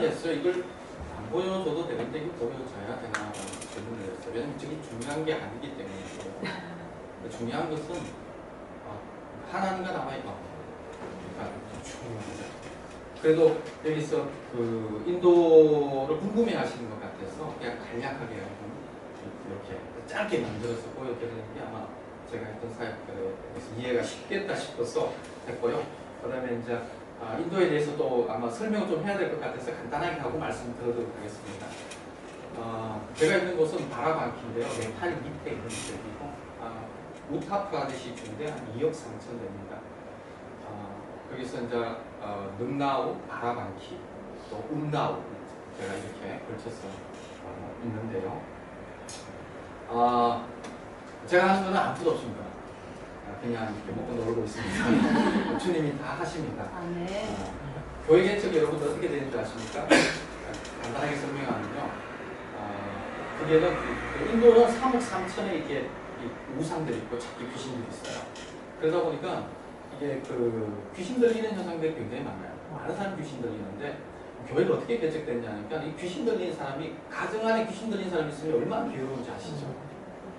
질문을 했어요. 이걸 안 보여줘도 되는데 이거 보여줘야 되나 질문을 했어요. 왜냐면 저게 중요한 게 아니기 때문에. 중요한 것은 하나님과 남아있고 그러니까 중요하죠. 그래도 여기서 그 인도를 궁금해 하시는 것 같아서 그냥 간략하게 이렇게 짧게 만들어서 보여드리는 게 아마 제가 했던 사역들에서 이해가 쉽겠다 싶어서 했고요. 그 다음에 이제 인도에 대해서 또 아마 설명을 좀 해야 될 것 같아서 간단하게 하고 말씀 드리도록 하겠습니다. 제가 있는 곳은 바라방키인데요. 네팔 밑에 있는 지역이고 우타프라데시 주인데 한 2억 3천 됩니다. 거기서 이제 능라우, 바라방키, 또 운라우 제가 이렇게 걸쳐서 있는데요. 제가 하는 거는 아무것도 없습니다. 그냥 이렇게 먹고 놀고 있습니다. 주님이 다 하십니다. 네. 교회 개척이 여러분들 어떻게 되는지 아십니까? 간단하게 설명하면요. 그게는 인도는 3억 3천에 이렇게 우상들이 있고 작게 귀신들이 있어요. 그러다 보니까 이게 그 귀신 들리는 현상들이 굉장히 많아요. 많은 사람이 귀신 들리는데 교회가 어떻게 개척됐냐니까 이 귀신 들리는 사람이 가정 안에 귀신 들리는 사람이 있으면 얼마나 괴로운지 아시죠?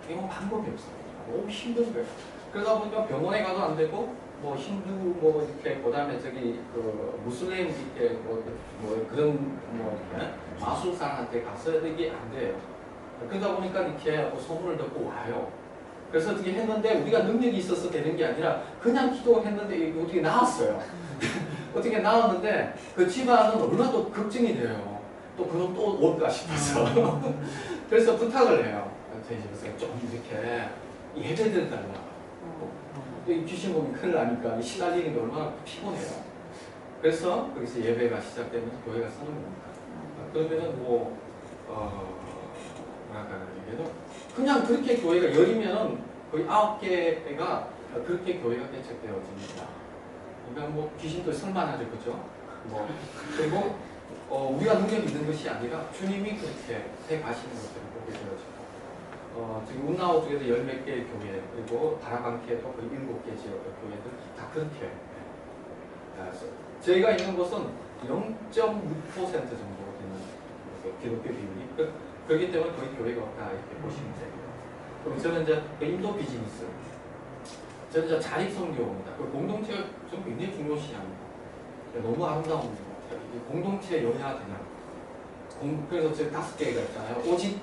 이게 뭐 방법이 없어요. 너무 힘든 거예요. 그러다 보니까 병원에 가도 안 되고 뭐 힌두 뭐 이렇게 그다음에 저기 그 무슬림 이렇게 뭐 그런 뭐 마술사한테 가서 이게 안 돼요. 그러다 보니까 이렇게 소문을 듣고 와요. 그래서 어떻게 했는데 우리가 능력이 있어서 되는 게 아니라 그냥 기도했는데 어떻게 나았어요. 어떻게 나왔는데 그 집안은 얼마나 또 걱정이 돼요. 또 그럼 또 올까 싶어서. 그래서 부탁을 해요. 저희 집에서 좀 이렇게 예배들 달라. 귀신 보면 큰일 나니까 시달리는 게 얼마나 피곤해요. 그래서 거기서 예배가 시작되면서 교회가 서는 겁니다. 그러면은 뭐 뭐랄까 이게도 그냥 그렇게 교회가 열리면은 거의 9개가 그렇게 교회가 개척되어집니다. 그러니까 뭐 귀신도 설만하죠, 그죠? 뭐 그리고 우리가 능력이 있는 것이 아니라 주님이 그렇게 해 가시는 것들을 보게 되어지고. 지금 운나우 쪽에도 10몇 개의 교회, 그리고 바라방키에도 거의 7개 지역 교회들 다 그렇게. 저희가 있는 곳은 0.6% 정도 되는 기독교 비율이. 그렇기 때문에 거의 교회가 없다 이렇게 보시면 돼요. 그럼 저는 이제 인도 비즈니스, 저는 이제 자립선교입니다. 그 공동체가 좀 굉장히 중요시합니다. 너무 아름다운 것 같아요. 공동체에 연해야 되냐. 그래서 저 5개가 있잖아요. 오직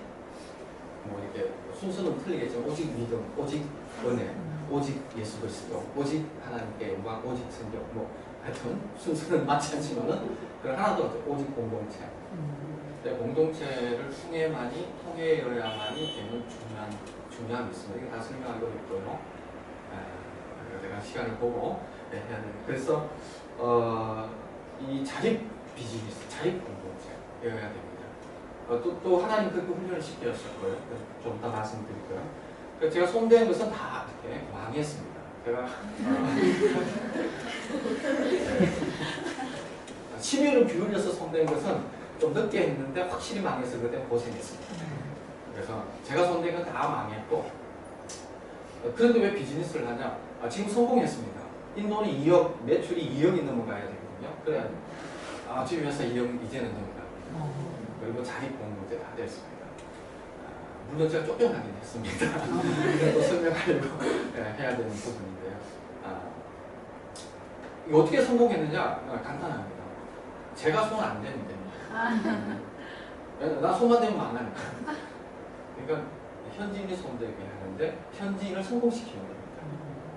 뭐 이렇게 순서는 틀리겠지만 오직 믿음, 오직 은혜, 오직 예수 그리스도, 오직 하나님께 영광, 오직 성경. 뭐 하여튼 순서는 맞지 않지만은 그런 하나도 없죠. 오직 공동체. 공동체를 통해야만이 되는 중요함이 있습니다. 이게 다 설명하고 있고요. 내가 시간을 보고 해야 되는. 그래서 이 자립 비즈니스, 자립 공동체여야 됩니다. 또 하나님 그렇게 훈련을 시켰었고요. 좀 이따 말씀드릴게요. 제가 손댄 것은 다 이렇게 망했습니다. 제가 심혈을 기울여서 손댄 것은 좀 늦게 했는데 확실히 망해서 그때 고생했습니다. 그래서 제가 손댄 건 다 망했고, 그런데 왜 비즈니스를 하냐? 지금 성공했습니다. 인도는 2억, 매출이 2억이 넘어가야 되거든요. 그래야 지금 회사 2억 이제는 넘어갑니다. 그리고 자립 공동체 다 됐습니다. 물론 제가 쫓겨나긴 했습니다. 또 설명하려고 해야 되는 부분인데요. 이거 어떻게 성공했느냐? 간단합니다. 제가 손 안 대면 됩니다. 나 손만 대면 망하니까. 그러니까 현지인이 손대게 하는데 현지인을 성공시키는 겁니다.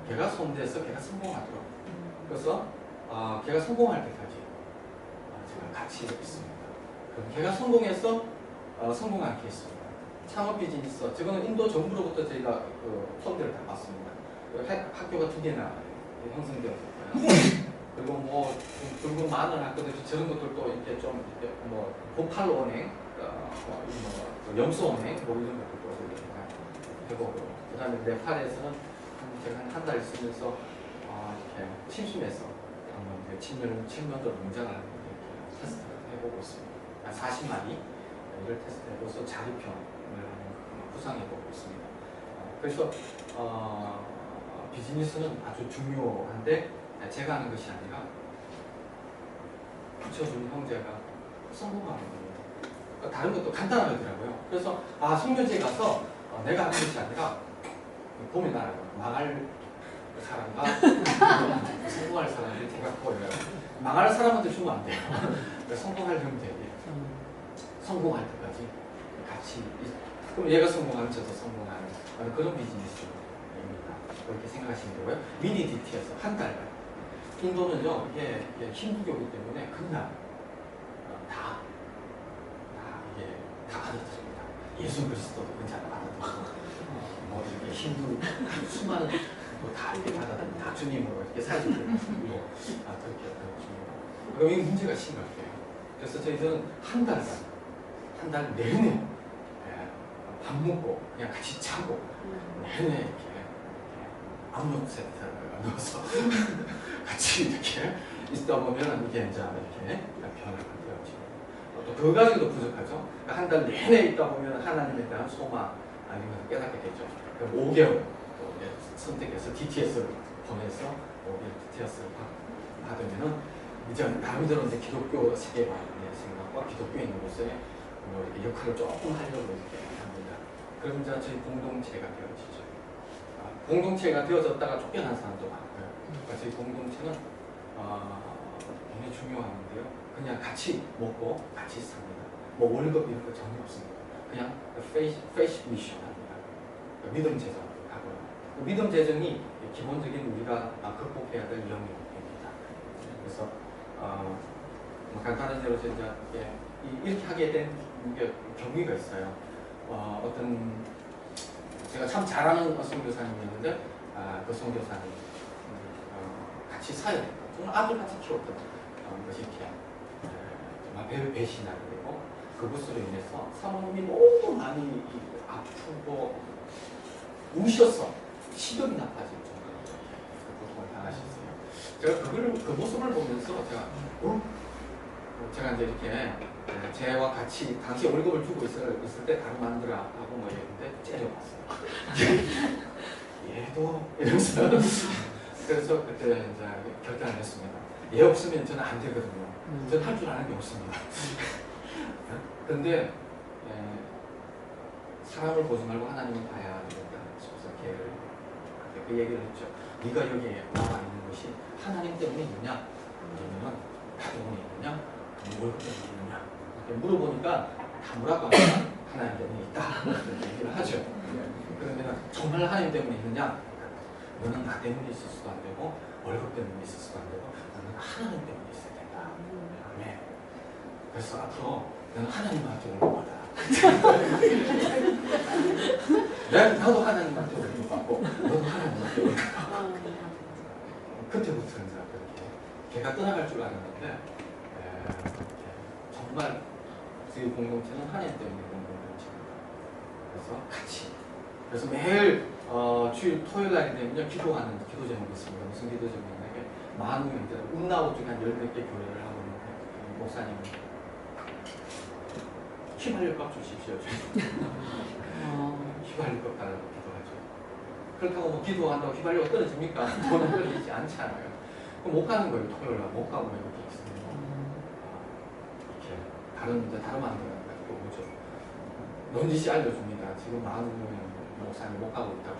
걔가 손대서 걔가 성공하도록. 그래서 걔가 성공할 때까지 제가 같이 있습니다. 그럼 걔가 성공해서 성공하게 했습니다. 창업 비즈니스, 저거는 인도 정부로부터 저희가 펀드를 다 받습니다. 학교가 2개나 형성되었고요. 그리고 뭐 붉은 마늘 학교들 저런 것들도 이렇게 좀 이렇게 뭐 보팔로 은행, 염소은행 뭐 이런 것들도 이렇게 해보고, 그다음에 네팔에서는 제가 한 달 있으면서 이렇게 심심해서 한번 칠면조 농장을 이렇게 테스트를 해보고 있습니다. 40마리 이를 테스트해보서 자립형을 구상해보고 있습니다. 그래서 비즈니스는 아주 중요한데 제가 하는 것이 아니라 붙여준 형제가 성공하는 겁니다. 다른 것도 간단하더라고요. 그래서 성교지에 가서 내가 하는 것이 아니라 보면 알아요. 망할 사람과 성공할 사람들이 대각 보여요. 망할 사람한테 주면 안 돼요. 성공하려면 돼요. 성공할 때까지 같이 그럼 얘가 성공하면 저도 성공하는 그런 비즈니스입니다. 그렇게 생각하시면 되고요. 미니 DT에서 한 달간 인도는요 이게 힌두교이기 때문에 그날 이게 다 받아들입니다. 예수 그리스도도 그냥 받아들이고 뭐 이렇게 힌두 수많은 다 이렇게 받아들입니다. 다 주님으로 이렇게 사실을 믿고 그렇게 주님으로. 그럼 이 문제가 심각해요. 그래서 저희들은 한 달 내내 밥 먹고 그냥 같이 자고 내내 이렇게 암흑 세트를 넣어서 같이 이렇게 있다 보면 이게 이제 이렇게 변화가 되어지고 또 그 가지고도 부족하죠. 한 달 내내 있다 보면 하나님에 대한 소망 아니면 깨닫게 되죠. 그럼 5개월 또 선택해서 DTS를 보내서 5개월 DTS를 받으면은 이제 나름대로 이제 기독교 세계관의 생각과 기독교에 있는 곳에 이렇게 역할을 조금 하려고 이렇게 합니다. 그럼 이제 저희 공동체가 되어지죠. 공동체가 되어졌다가 쫓겨난 사람도 많고요. 그러니까 저희 공동체는 굉장히 중요한데요. 그냥 같이 먹고 같이 삽니다. 뭐 월급 이런 거 전혀 없습니다. 그냥 페이스 미션 합니다. 믿음 재정 하고요. 믿음 재정이 기본적인 우리가 극복해야 될 영역입니다. 그래서 간단한 예로 이제 이렇게 하게 된 경위가 있어요. 어떤 제가 참 잘하는 선교사님이었는데 그 선교사님 같이 사역했고 정말 아들같이 키웠던 것이 이렇게 정말 배신하게 되고 그것으로 인해서 사모님이 너무 많이 아프고 우셔서 시력이 나빠질 정도로 고통을 당하셨어요. 제가 그 모습을 보면서 제가 이제 이렇게 쟤와 같이 당시 월급을 주고 있을 때 다른 마누라하고 뭐 이랬는데 째려봤어요. 얘도 이러면서 그래서 그때 이제 결단을 했습니다. 얘 없으면 저는 안 되거든요. 저는 할 줄 아는 게 없습니다. 그런데 사람을 보지 말고 하나님을 봐야 되겠다 싶어서 걔를 그 얘기를 했죠. 네가 여기에 나와 있는 것이 하나님 때문에 있느냐 아니면 나 때문에 있느냐 월급 때문에 있느냐 이렇게 물어보니까 다 뭐라고 하면 하나님 때문에 있다 이렇게 얘기를 하죠. 그러면 정말 하나님 때문에 있느냐 너는 나 때문에 있을 수도 안 되고 월급 때문에 있을 수도 안 되고 너는 하나님 때문에 있어야 된다. 아멘. 그래서 앞으로 너는 하나님한테 월급 받아. 나도 하나님한테 월급 받고 너도 하나님한테 월급 받고. 그때부터 이제 그렇게 걔가 떠나갈 줄 알았는데 정말 저희 공동체는 하나님 때문에 있는 공동체입니다. 그래서 같이 그래서 매일 주일 토요일 날이 되면요 기도하는 기도 제목이 있습니다. 무슨 기도 제목이냐면 많은 명들 운나우 중에 한 10몇 개 교회를 하고 있는 목사님은 휘발유값 주십시오. 휘발유값 달라고 기도하죠. 그렇다고 뭐 기도한다고 휘발유가 떨어집니까? 돈은 떨어지지 않잖아요. 그럼 못 가는 거예요. 토요일 날 못 가고 이렇게 있습니다. 이렇게 다른 만들어가 또 오죠. 넌지시 알려줍니다. 지금 많은 목사님 못 가고 있다고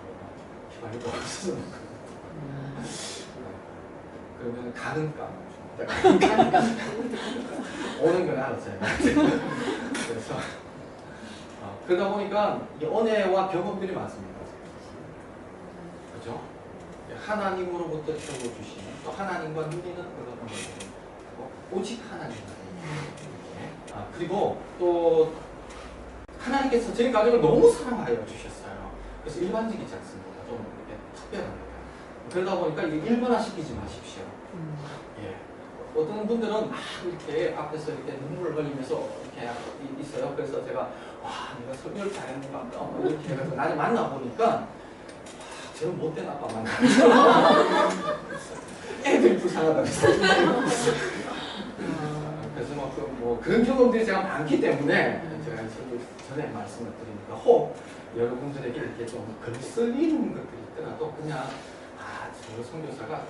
휘발유가 없어서 그러면 가는 값 오는 건 알았어요. 그래서 그러다 보니까 은혜와 경험들이 많습니다. 그렇죠? 하나님으로부터 주시는 또 하나님과 누리는 그런 거고 오직 하나님과 그리고 또 하나님께서 저희 가족을 너무 사랑하여 주셨어요. 그래서 일반적이지 않습니다. 좀 이렇게 특별합니다. 그러다 보니까 이게 일반화시키지 마십시오. 예. 어떤 분들은 막 이렇게 앞에서 이렇게 눈물을 흘리면서 이렇게 있어요. 그래서 제가 와 내가 설교를 잘했는가 이렇게 해서 나를 만나보니까 저는 못된 아빠 만나. 애들이 불쌍하다고 했어요. 그래서 뭐 그런 경험들이 제가 많기 때문에 제가 전에 말씀을 드리니까 혹 여러분들에게 이렇게 좀 글쓰리는 것들이 있더라도 그냥 그 선교사가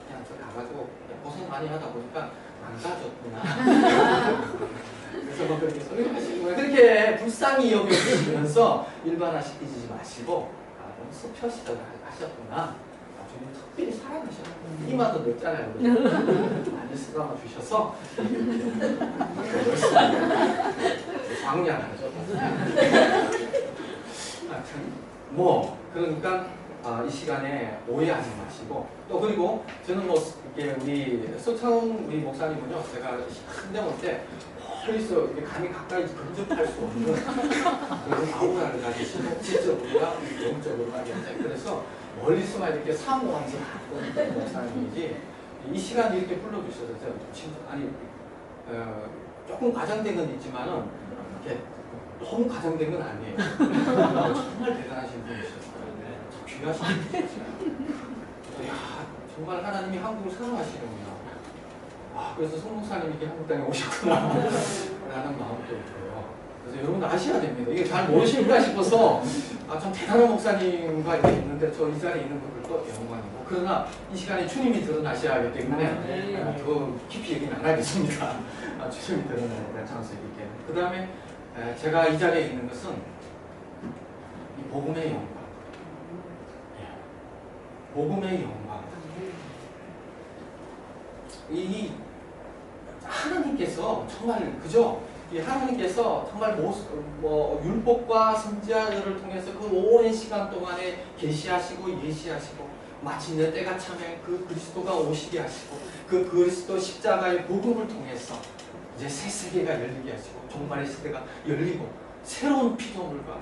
그냥 저 가가지고 고생 많이 하다 보니까 망가졌구나. 그래서 뭐 그렇게 소리를 하시고 그렇게 불쌍히 여겨주시면서 일반화시키지 마시고 좀 습혀시도록 하셨구나. 주님 특별히 사랑하셨구나. 이마도 넓잖아요. 많이 쓰다가 주셔서 광량하죠. 뭐 그러니까 이 시간에 오해하지 마시고 또 그리고 저는 뭐 이렇게 우리 서창훈 우리 목사님은요 제가 한대원 때 멀리서 이렇게 감히 가까이 근접할 수 없는 그런 아우라를 가지시고 지적으로나 영적으로나 그래서 멀리서만 이렇게 사모하면서 하는 목사님이지 이 시간 이렇게 불러주셔서 아니 조금 과장된 건 있지만은 이렇게 너무 과장된 건 아니에요. 정말 대단하신 분이셨어요. 귀하신 분이셨어요. 야, 정말 하나님이 한국을 사랑하시는구나. 그래서 송 목사님이 이렇게 한국 땅에 오셨구나 라는 마음도 있고요. 그래서 여러분 아셔야 됩니다. 이게 잘 모르실까 싶어서 좀 대단한 목사님과 이렇게 있는데 저 이 자리에 있는 분들도 영광이고 그러나 이 시간에 주님이 드러나셔야 하기 때문에 더 깊이 얘기는 안 하겠습니다. 주님이 드러나야 장소에 있게. 그 다음에 제가 이 자리에 있는 것은 이 복음의 영광. 복음의 영광. 이 하나님께서 정말 그죠? 이 하나님께서 정말 율법과 선지자들을 통해서 그 오랜 시간 동안에 계시하시고 예시하시고 마침내 때가 차면 그 그리스도가 오시게 하시고 그 그리스도 십자가의 복음을 통해서 이제 새 세계가 열리게 하시고 종말의 시대가 열리고 새로운 피조물과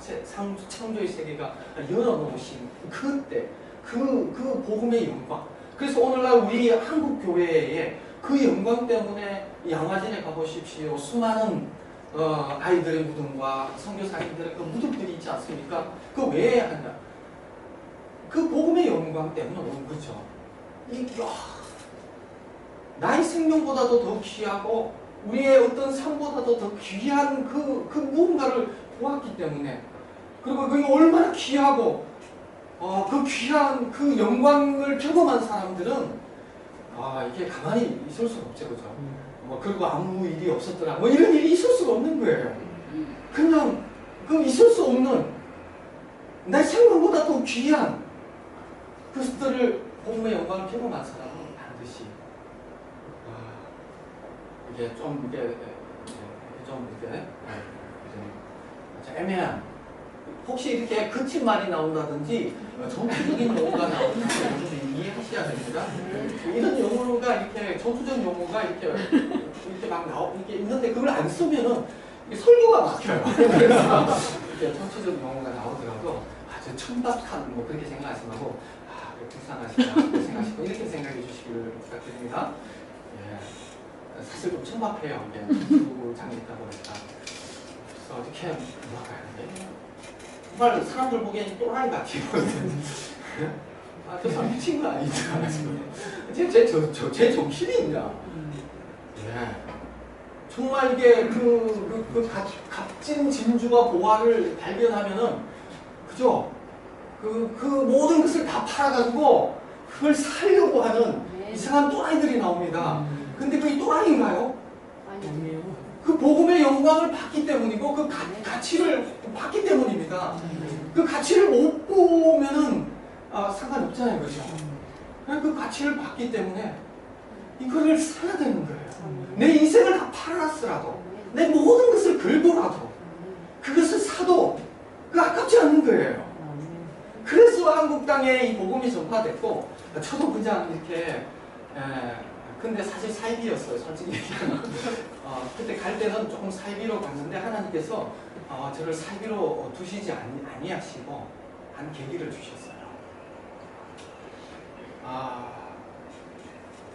창조의 세계가 열어놓으신 그때 그 복음의 영광. 그래서 오늘날 우리 한국 교회에 그 영광 때문에 양화진에 가보십시오. 수많은 아이들의 무덤과 선교사님들의 그 무덤들이 있지 않습니까? 그 왜 하냐? 그 복음의 영광 때문에 오는 거죠. 나의 생명보다도 더 귀하고 우리의 어떤 삶보다도 더 귀한 그 무언가를 보았기 때문에 그리고 그게 얼마나 귀하고 그 귀한 그 영광을 경험한 사람들은 이게 가만히 있을 수가 없죠, 그죠? 그리고 아무 일이 없었더라. 이런 일이 있을 수가 없는 거예요. 그냥 그 있을 수 없는 내 생명보다 더 귀한 그것들을 복음의 영광을 경험한 사람은 반드시 이게 좀 애매한 혹시 이렇게 그친 말이 나온다든지 정치적인 용어가 나온다든지 이해하셔야 됩니다. 이런 용어가 이렇게 전투적 용어가 이렇게 막 이렇게 있는데 그걸 안 쓰면은 설교가 막혀요. 그래서 이렇게 정치적 용어가 나오더라도 아주 천박한 그렇게 생각하지 말고 불쌍하시다 그렇게 생각하시고 이렇게 생각해 주시기를 부탁드립니다. 예. 사실 좀 천박해요. 이게 장이 있다 보니까 그래서 어떻게 뭐랄까요? 정말 사람들 보기엔 또라이 같이 보이는데 저 사람 미친 거 아니죠? 제 정신이 있냐? 예. 정말 이게 값진 진주와 보화를 발견하면은 그죠? 그 모든 것을 다 팔아가지고 그걸 살려고 하는 이상한 또라이들이 나옵니다. 근데 그게 또라이인가요? 아니요. 그 복음의 영광을 받기 때문이고 그 가치를 받기 때문입니다. 그 가치를 못 보면은 상관없잖아요, 그렇죠? 그 가치를 받기 때문에 이거를 사야 되는 거예요. 내 인생을 다 팔았으라도 내 모든 것을 걸고라도 그것을 사도 그 아깝지 않은 거예요. 그래서 한국 땅에 이 복음이 전파됐고 저도 그냥 이렇게 근데 사실 사이비였어요, 솔직히 얘기하면. 그때 갈 때는 조금 사이비로 갔는데 하나님께서 저를 사이비로 두시지 아니하시고 한 계기를 주셨어요.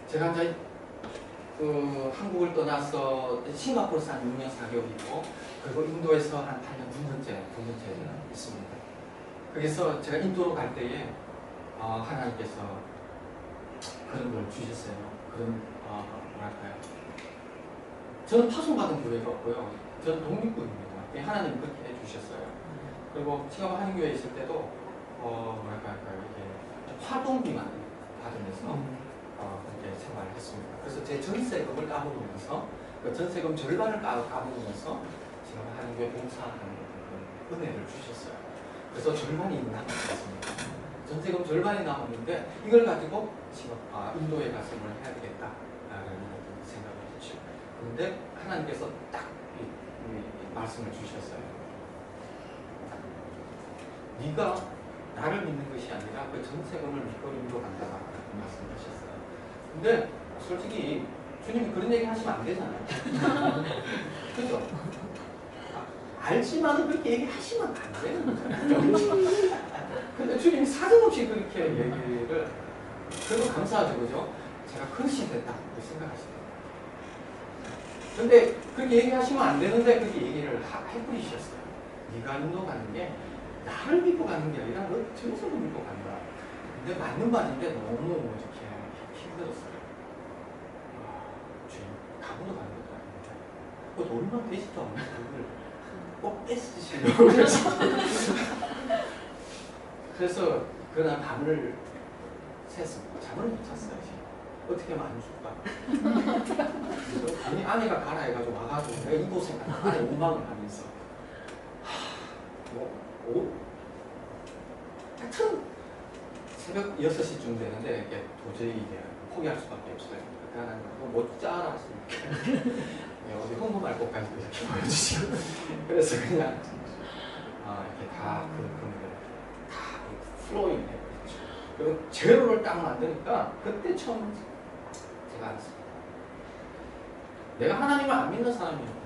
제가 이제 한국을 떠나서 싱가포르에서 한 6년 4개월이고 그리고 인도에서 한 8년 9년째 있습니다. 그래서 제가 인도로 갈 때에 하나님께서 그런 걸 주셨어요. 그런 뭐랄까요? 저는 파송받은 교회가 없고요. 저는 독립군입니다. 하나님 그렇게 해주셨어요. 그리고 싱가포르 한인교회에 있을 때도 뭐랄까요? 이게 화동기만 받으면서 이렇게 생활을 했습니다. 그래서 제 전세금을 까먹으면서 그 전세금 절반을 까먹으면서 제가 하나님께 봉사하는 은혜를 주셨어요. 그래서 절반이 남았습니다. 전세금 절반이 남았는데 이걸 가지고 지금 인도에 가서 뭘 해야 되겠다라는 생각을 했죠. 그런데 하나님께서 딱 이 말씀을 주셨어요. 네가 나를 믿는 것이 아니라 그 전세금을 믿고 인도 간다라고 말씀을 하셨어요. 근데 솔직히 주님이 그런 얘기 하시면 안 되잖아요. 그죠? 알지만은 그렇게 얘기하시면 안 되는 거잖아요. 근데 주님이 사정없이 그렇게 얘기를, 그래도 감사하죠, 그죠? 제가 그릇이 됐다, 그렇게 생각하시더라고요. 근데 그렇게 얘기하시면 안 되는데 그렇게 얘기를 해버리셨어요. 네가 인도 가는 게 나를 믿고 가는 게 아니라 너 전세를 믿고 간다. 근데 맞는 말인데 너무 이렇게 힘들었어요. 주님, 가보러 가는 것도 아닌데 그거 얼마 되지도 않는 그걸 꼭 뺏으시려고 그래서 그날 밤을 샜습니다. 잠을 못 잤어요. 어떻게 하면 안 줄까? 그래서 괜히 아내가 가라 해가지고 와가지고 내가 이곳에 아내 원망을 하면서 하여튼 새벽 6시쯤 되는데 이게 도저히 이게 포기할 수밖에 없어요. 그때 하나님 못 자라 하시니까 어디 홍보 말고 가지고 이렇게 보여주시고 그래서 그냥 이렇게 다 그 금액을 다 플로잉 해버렸죠. 그리고 제로를 딱 만드니까 그때 처음 제가 알았습니다. 내가 하나님을 안 믿는 사람이었구나.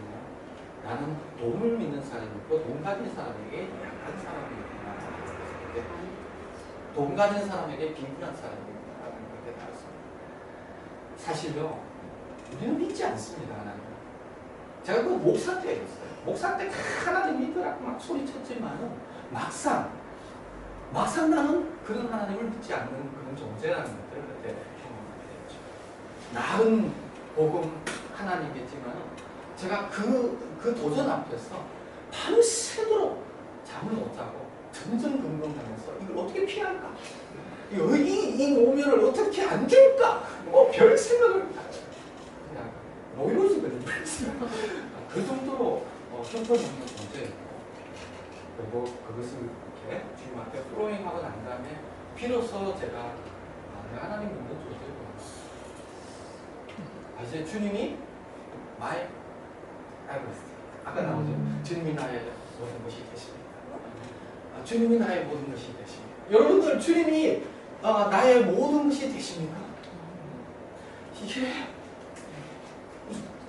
나는 돈을 믿는 사람이고 돈 가진 사람에게 약한 사람이었구나. 돈 가진 사람에게 비굴한 사람이었구나. 그렇게 알았습니다. 사실요, 우리는 믿지 않습니다. 하나님. 제가 그 목사 때였어요. 목사 때 하나님 믿으라고 막 소리쳤지만은 막상 나는 그런 하나님을 믿지 않는 그런 존재라는 것들을 그때 경험하게 됐죠. 나은 복음 하나님이겠지만 제가 그 도전 앞에서 밤새도록 잠을 못 자고 전전긍긍하면서 이걸 어떻게 피할까? 이 노면을 어떻게 안 줄까? 별 생각을 그냥 노이로지거든요. 그 정도로 형편없는 존재였고 그리고 그것을 이렇게 주님 앞에 플로잉하고 난 다음에 비로소 제가 내가 하나님 믿는 존재구나. 이제 주님이 my everything. 아까 나오죠. 주님이 나의 모든 것이 되십니다. 주님이 나의 모든 것이 되십니다. 여러분들 주님이 나의 모든 것이 되십니까? 이게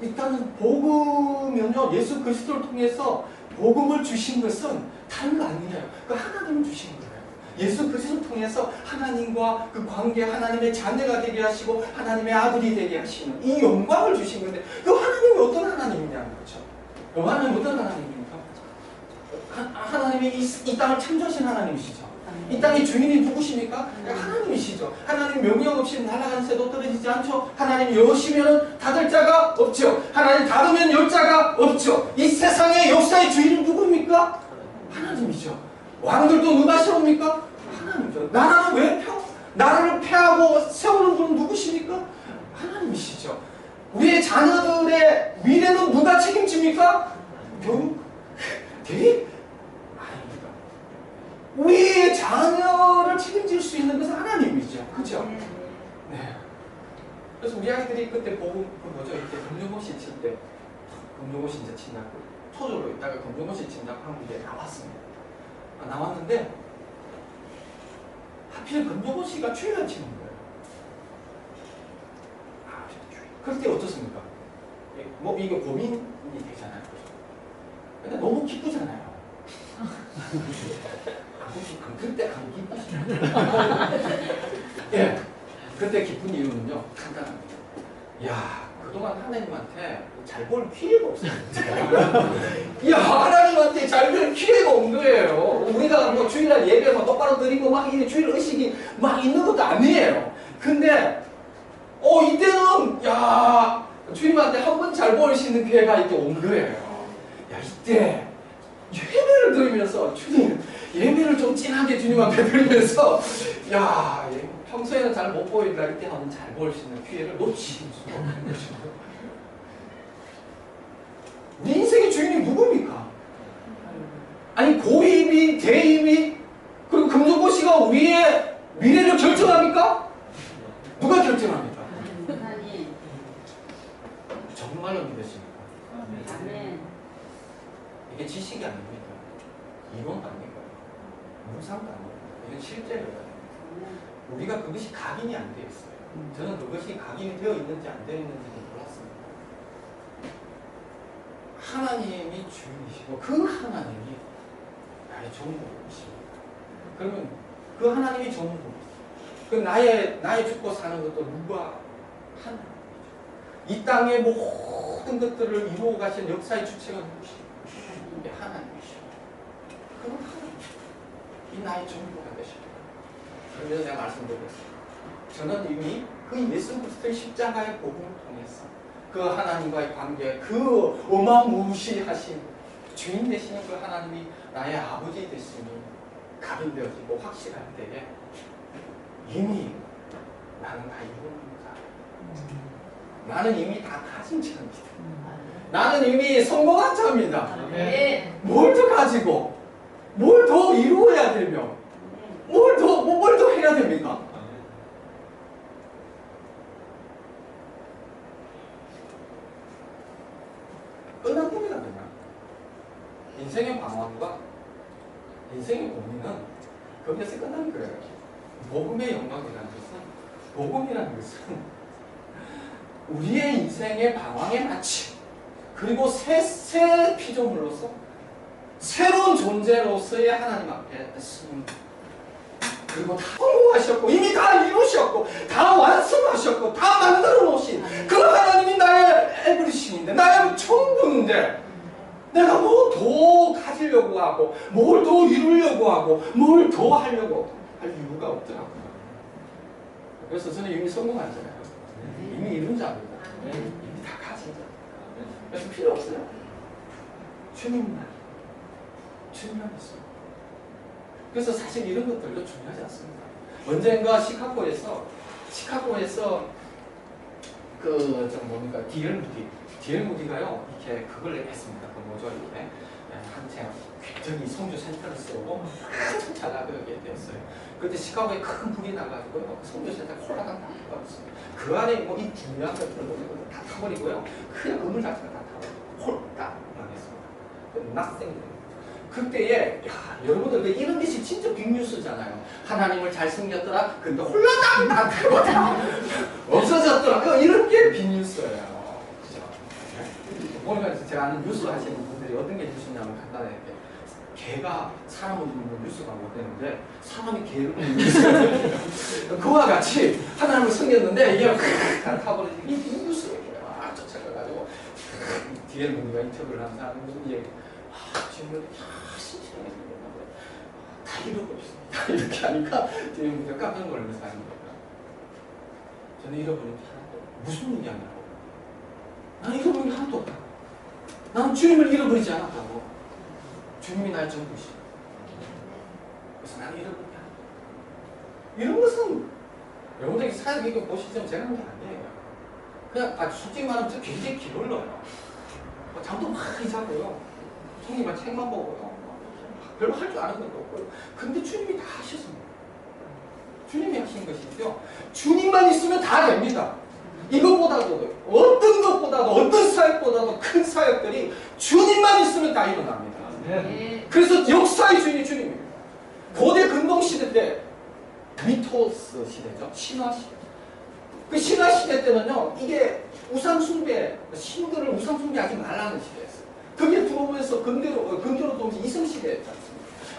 일단은 복음은요, 예수 그리스도를 통해서 복음을 주신 것은 다른 거 아니에요. 그 하나님을 주신 거예요. 예수 그리스도를 통해서 하나님과 그 관계, 하나님의 자녀가 되게 하시고 하나님의 아들이 되게 하시는 이 영광을 주신 건데 그 하나님이 어떤 하나님이냐는 거죠. 그 하나님이 어떤 하나님입니까? 하나님이 이 땅을 창조하신 하나님이시죠. 이 땅의 주인이 누구십니까? 하나님이시죠. 하나님 명령 없이 날아간 새도 떨어지지 않죠. 하나님 여시면 닫을 자가 없죠. 하나님 닫으면 열 자가 없죠. 이 세상의 역사의 주인은 누구입니까? 하나님이죠. 왕들도 누가 세웁니까? 하나님이죠. 나라는 왜 나라를 폐하고 세우는 분은 누구십니까? 하나님이시죠. 우리의 자녀들의 미래는 누가 책임집니까? 교육? 대립? 우리의 자녀를 책임질 수 있는 것은 하나님이죠. 그죠? 네. 그래서 우리 아이들이 그때 보고, 이렇게 검정고시 칠 때, 검정고시 이제 친다고, 초조로 있다가 검정고시 친다고 한국에 나왔습니다. 나왔는데, 하필 검정고시가 주일날 치는 거예요. 그럴 때 어떻습니까? 이게 고민이 되잖아요. 근데 너무 기쁘잖아요. 그때 안 기쁘시죠? 예. 그때 기쁜 이유는요, 간단합니다. 야, 그동안 하나님한테 잘 볼 기회가 없어요. 야, 하나님한테 잘 볼 기회가 없는 거예요. 우리가 뭐 주일날 예배 뭐 똑바로 드리고 막 이 주일 의식이 막 있는 것도 아니에요. 근데, 이때는, 야, 주님한테 한 번 잘 볼 수 있는 기회가 이때 온 거예요. 야, 이때, 예배를 드리면서 주님, 예배를 좀 진하게 주님 앞에 드리면서 야, 평소에는 잘 못 보이다 이때 하면 잘 보일 수 있는 기회를 놓치는 수가 없는 거죠. 우리 인생의 주인이 누굽니까? 아니 고입이 대입이 그리고 금전고시가 우리의 미래를 결정합니까? 누가 결정합니까? 하나님. 정말로 믿으십니까? 아멘. 이게 지식이 아닙니까? 이론도 아닙니까? 무상도 아닙니까? 이건 실제로요. 우리가 그것이 각인이 안 되어 있어요. 저는 그것이 각인이 되어 있는지 안 되어 있는지도 몰랐습니다. 하나님이 주인이시고 그 하나님이 나의 전부이십니다. 그러면 그 하나님이 전부이시죠. 그 나의 죽고 사는 것도 누가 하나님이죠. 이 땅의 모든 것들을 이루어 가신 역사의 주체가 누구시죠? 이게 하나님이시죠. 그건 하나님이시죠. 이 나의 전부가 되십니다. 그래서 제가 말씀드렸습니다. 저는 이미 그 예수 그리스도의 십자가의 복음을 통해서 그 하나님과의 관계, 그 어마무시하신 주인 되시는 그 하나님이 나의 아버지 되심이 각인되어지고 확실할 때에 이미 나는 다 이루는 자. 나는 이미 다 가진 자입니다. 나는 이미 성공한 자입니다. 뭘 더 가지고 뭘 더 이루어야 되며 뭘 더 해야 됩니까? 끝난 겁니다. 그냥 인생의 방황과 인생의 고민은 거기에서 끝나는 거예요. 복음의 영광이라는 것은 복음이라는 것은 우리의 인생의 방황의 마치 그리고 새 피조물로서 새로운 존재로서의 하나님 앞에 섰습니다. 그리고 다 성공하셨고 이미 다 이루셨고 다 완성하셨고 다 만들어 놓으신 그 하나님이 나의 에브리싱인데 나의 전부인데 내가 뭐 더 가지려고 하고 뭘 더 이루려고 하고 뭘 더 하려고 할 이유가 없더라고요. 그래서 저는 이미 성공하잖아요. 이미 이룬 자입니다. 이미 다 가진 자입니다. 그래서 필요 없어요. 주님만 있어요. 그래서 사실 이런 것들도 중요하지 않습니다. 언젠가 시카고에서 디엘 무디가요 이렇게 그걸 했습니다. 그 뭐죠 이렇게 한채 굉장히 성주 센터를 쓰고 아주 잘 나가게 됐어요. 그때 시카고에 큰 불이 나가지고요 성주 센터 홀라당 다 타버렸어요. 그 안에 뭐 이 중요한 것들 다 타버리고요 그냥 건물 자체가 다 타버리고 홀딱 망했습니다. 낙생. 그때에 여러분들 이런 것이 진짜 빅뉴스잖아요. 하나님을 잘 숨겼더라. 근데 홀라당 다 타버렸다. 없어졌더라. 이런 게 빅뉴스예요. 그죠? 제가 아는 뉴스 하시는 분들이 어떤 게 뉴스냐면 간단하게 개가 사람을 보면 뉴스가 못 되는데 사람이 개를 보면 뉴스가 돼요. 그와 같이 하나님을 숨겼는데 이게 다 타버리지. 이 빅뉴스예요. 쫓아가가지고 디엘 무디가 인터뷰를 하면서 하는 무슨 얘기 지금 신실하게 생겼나봐요. 다 잃어버렸습니다. 이렇게 하니까 디엘 무디가 깜짝 놀라면서 하는 거예요. 저는 잃어버린 게 하나도 없다. 무슨 얘기하냐고. 나는 잃어버린 게 하나도 없다. 나는 주님을 잃어버리지 않았다고. 주님이 나의 전부이시다. 그래서 나는 잃어버린 게 하나도 없다. 이런 것은 여러분들이 사역 이거 보시면 제가 하는 게 아니에요. 그냥 솔직히 말하면 저 굉장히 게을러요. 잠도 많이 자고요. 성경만 책만 보고요. 별로 할 줄 아는 것도 없고요. 근데 주님이 다 하셨습니다. 주님이 하신 것이죠. 주님만 있으면 다 됩니다. 이것보다도 어떤 것보다도 어떤 사역보다도 큰 사역들이 주님만 있으면 다 일어납니다. 네. 그래서 역사의 주인이 주님입니다. 고대 근동시대 때 미토스 시대죠. 신화시대. 그 신화시대 때는요. 이게 우상숭배, 신들을 우상숭배하지 말라는 시대였어요. 그게 들어오면서 근대로 들어오면서 이성시대였지 않습니까?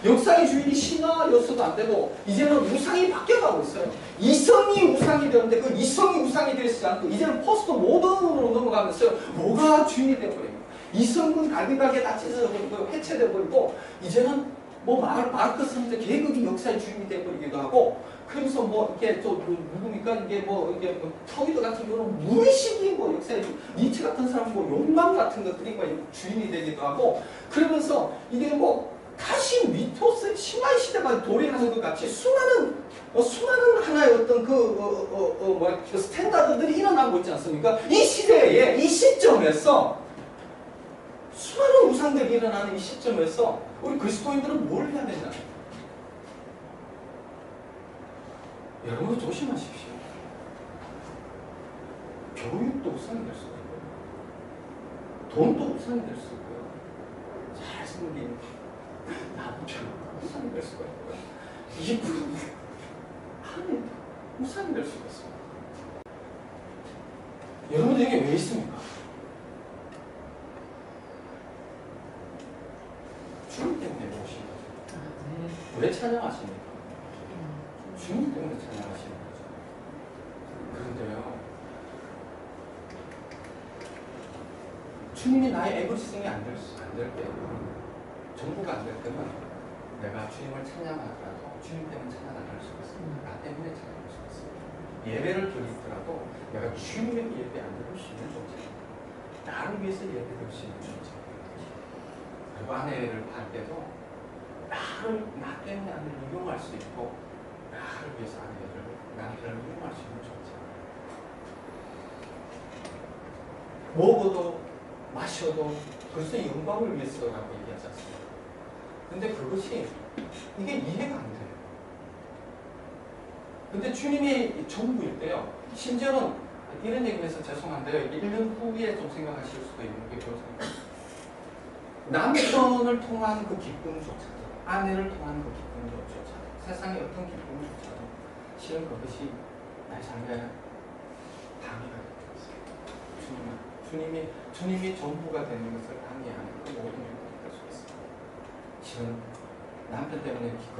역사의 주인이 신화였어도 안 되고 이제는 우상이 바뀌어가고 있어요. 이성이 우상이 되는데 그 이성이 우상이 되지 않고 이제는 포스트 모던으로 넘어가면서 뭐가 주인이 되어버립니다. 이성은 갈비각에 다 찢어져버리고 해체되어버리고 이제는 뭐 마르크스한테 계급이 역사의 주인이 되어버리기도 하고 그러면서 뭐 이렇게 또 누굽니까 이게 터위드 같은 경우는 무의식이 뭐 역사의 니체 같은 사람 뭐 욕망 같은 것들이 뭐 주인이 되기도 하고 그러면서 이게 뭐 다시 마치 미토스 신화의 시대가 도래하는 것 같이 수많은 하나의 어떤 그 스탠다드들이 일어나고 있지 않습니까? 이 시대에 이 시점에서 수많은 우상들이 일어나는 이 시점에서 우리 그리스도인들은 뭘 해야 되냐? 여러분 조심하십시오. 교육도 우상이 될 수 있고요. 돈도 우상이 될 수 있고요. 잘생긴 남편 우상이 될 수가 있고요. 이분 하늘 우상이 될 수가 있습니다. 여러분들 이게 왜 있습니까? 주님 때문에 오신 거죠. 왜 찬양하십니까? 주님 때문에 찬양하시는 거죠. 그런데요, 주님이 나의 에브리싱이 안 될 때, 전부가 안 될 때는 내가 주님을 찬양하더라도 주님 때문에 찬양 안 할 수가 있습니다. 나 때문에 찬양할 수가 있습니다. 예배를 드리더라도 내가 주님의 예배 안 드릴 수 있는 존재입니다. 나를 위해서 예배 드릴 수 있는 존재입니다. 그리고 아내를 할 때도 나 때문에 아내를 이용할 수 있고 나를 위해서 남편을 이용할 수 있는 존재입니다. 먹어도 마셔도 벌써 영광을 위해서라고 얘기하지 않습니까? 근데 그것이 이게 이해가 안 돼요. 근데 주님이 전부일 때요. 심지어는 이런 얘기해서 죄송한데요. 1년 후에 좀 생각하실 수도 있는 게 그렇습니다. 남편을 통한 그 기쁨조차도, 아내를 통한 그 기쁨조차도, 세상의 어떤 기쁨조차도 실은 그것이 나의 삶에 방해가 되었어요. 주님이 전부가 되는 것을 방해하는 그 모든 일들이 될 수 있습니다. 실은 남편 때문에 그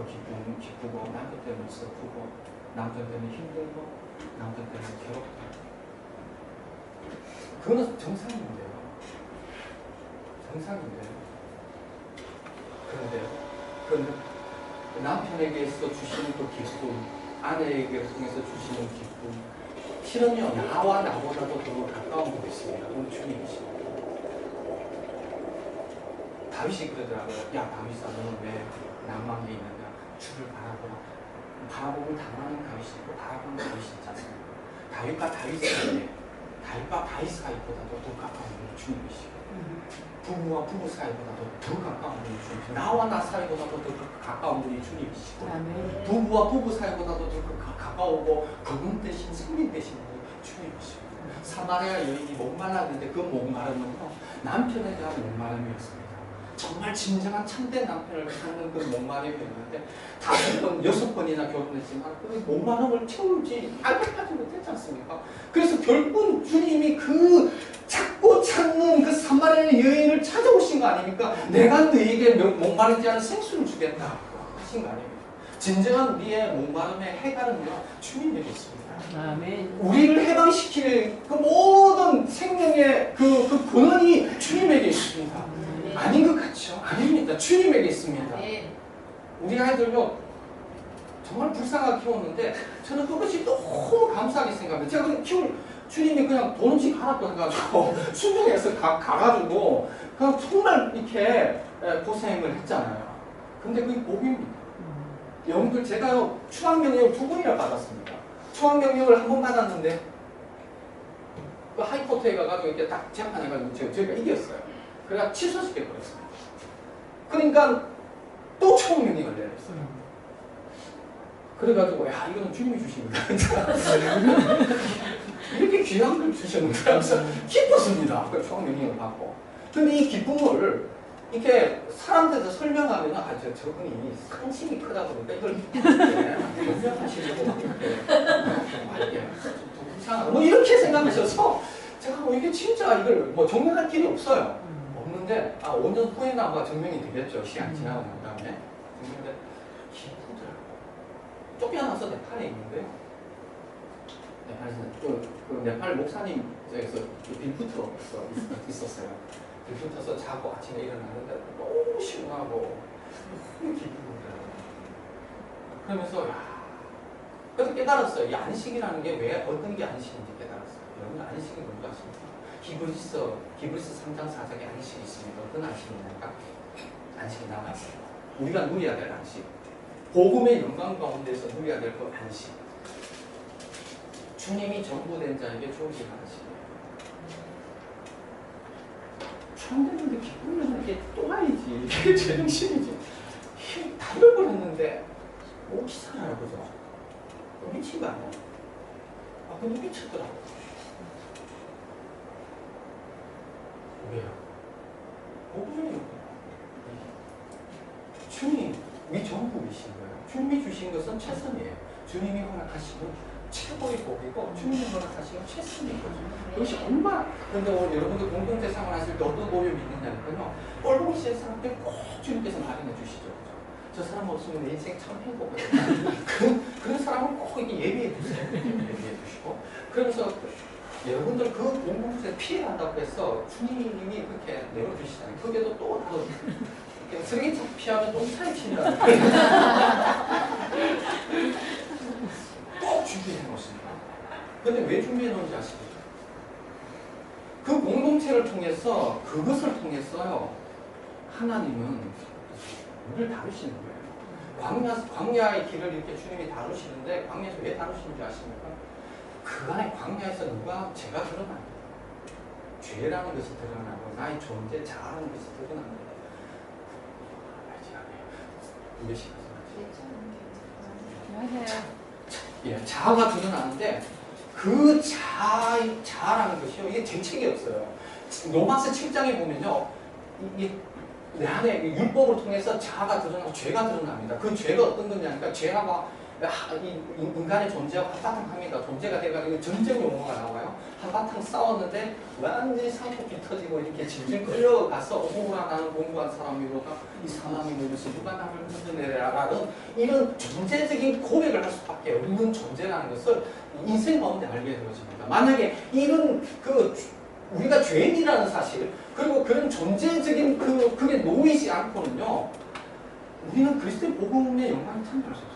기쁘고, 남편 때문에 슬프고, 남편 때문에 힘들고, 남편 때문에 괴롭고, 그거는 정상인데요. 정상인데요. 그런데 남편에게서 주시는 그 기쁨, 아내에게 통해서 주시는 기쁨, 실은요, 나와 나보다도 더 가까운 분이 있습니다. 우리 주님이십니다. 다윗이 그러더라고요. 야, 다윗아, 너는 왜 낭만에 있느냐? 주를 바라보라. 바라보고 당하는 다윗이 있고 바라보는 다윗이 있지 않습니까? 다윗과 다윗 사이보다도 더 가까운 분이 주님이시고, 부부와 부부 사이보다도 더 가까운 분이 주님이시고, 나와 나 사이보다도 더 가까운 분이 주님이시고, 부부와 부부 사이보다도 더 가까우고 그분 대신 성민 대신 분이 주님이시고, 사마리아 여인이 목말랐는데 그 목마름은 남편에 대한 목마름이었습니다. 정말 진정한 참된 남편을 찾는 그 목마름이었는데 5번, 6번이나 결혼했지만 그 목마름을 채우지 알까지 못했지 않습니까? 그래서 결국 주님이 그 찾고 찾는 그 사마리아 여인을 찾아오신 거 아닙니까? 내가 너에게 목마르지 않은 생수를 주겠다 하신 거 아닙니까? 진정한 우리의 목마름의 해결은요, 주님에게 있습니다. 아멘. 우리를 해방시킬 그 모든 생명의 그 근원이 주님에게 있습니다. 아닌 것 같죠? 아닙니다. 주님에게 있습니다. 우리 아이들요, 정말 불쌍하게 키웠는데 저는 그것이 너무 감사하게 생각합니다. 제가 그냥 주님이 그냥 돈 없이 가라고 해가지고 수명에서 가가지고 그냥 정말 이렇게 고생을 했잖아요. 근데 그게 복입니다. 여러분들, 제가요 추앙명령을 2번이나 받았습니다. 추앙명령을 한 번 받았는데 그 하이코트에 가가지고 이렇게 딱 재판해가지고 저희가 이겼어요. 그래가 취소시켜 버렸습니다. 그러니까 또 추앙명령을 내렸어요. 그래가지고 야, 이거는 주님이 주신 거다. 이렇게 귀한 걸 주셨는데 그래서 기뻤습니다. 그 추앙명령을 받고. 근데 이 기쁨을 이렇게 사람들한테 설명하면 저분이 상심이 크다 보니까 이걸 설명하시려고 이렇게 뭐 이렇게 생각하셔서 제가 이게 진짜 이걸 정리할 길이 없어요. 없는데 5년 후에는 아마 증명이 되겠죠. 시간이 지나고 난 다음에. 근데 기쁘더라고요. 쫓겨나서 네팔에 있는데요. 네팔에서 그 네팔 목사님에서 빌붙어 있었어요. 빌붙어서 자고 아침에 일어났는데 너무 시원하고 너무 기쁘더라고요. 그러면서 그래서 깨달았어요. 이 안식이라는 게 왜 어떤 게 안식인지 깨달았어요. 여러분, 안식이 뭔지 아십니까? 히브리서 3장 4장에 안식이 있습니다. 어떤 안식이냐니까 안식이 남아있어요. 우리가 누려야 될 안식. 복음의 영광 가운데서 누려야 될 그 안식. 주님이 전부 된 자에게 주어진 안식이에요. 처음 됐는데 기쁘면 이게 또 와야지. 이게 제정신이지. 힘 다 잃어버렸는데 오기 살아요, 그죠? 미친 거 아니야? 아, 근데 미쳤더라고. 왜요? 복음이요. 주님이 전부이신 거예요. 주님이 주신 것은 최선이에요. 주님이 허락하시는 최고의 복이고 주님이 허락하시는 최선인 거죠. 이것이 얼마나. 그런데 오늘 여러분들 공동체 생활하실 때 어떤 복을 믿느냐니까요. 꼴보기 싫은 사람들 꼭 주님께서 마련해 주시죠. 그죠? 저 사람 없으면 내 인생 참 행복하거든요. 그런 사람은 꼭 이렇게 예비해 주세요. 예비해 주시고. 그러면서 여러분들 그 공동체에 피해간다고 해서 주님이 그렇게 내려주시잖아요. 그게도 또 쓰레기차 피하면 똥차에 피하는 꼭 준비해 놓습니다. 근데 왜 준비해 놓은지 아시겠죠? 그 공동체를 통해서, 그것을 통해서요, 하나님은 우리를 다루시는 거예요. 광야의 길을 이렇게 주님이 다루시는데, 광야에서 왜 다루시는지 아십니까? 그간의 광야에서 누가 죄가 드러납니다. 죄라는 것이 드러나고, 나의 존재, 자아라는 것이 드러납니다. 알지 않아요? 몇 시간 맞아요. 예, 자아가 드러나는데 그 자아라는 것이요, 이게 정책이 없어요. 로마서 7장에 보면요, 내 안에 율법을 통해서 자아가 드러나고 죄가 드러납니다. 그 죄가 어떤 거냐니까 죄가 인간의 존재와 한바탕합니다. 존재가 돼가지고 전쟁 용어가 나와요. 한바탕 싸웠는데 완전히 상폭이 터지고 이렇게 질질 끌려가서 억울한 나는 공부한 사람이로다 이 사람이 뭐면서 누가 나를 건져내라라는 이런 존재적인 고백을 할 수밖에 없는 존재라는 것을 인생 가운데 알게 되어집니다. 만약에 이런 우리가 죄인이라는 사실, 그리고 그런 존재적인 그게 놓이지 않고는요, 우리는 그리스도의 복음의 영광을 참여할 수 없어요.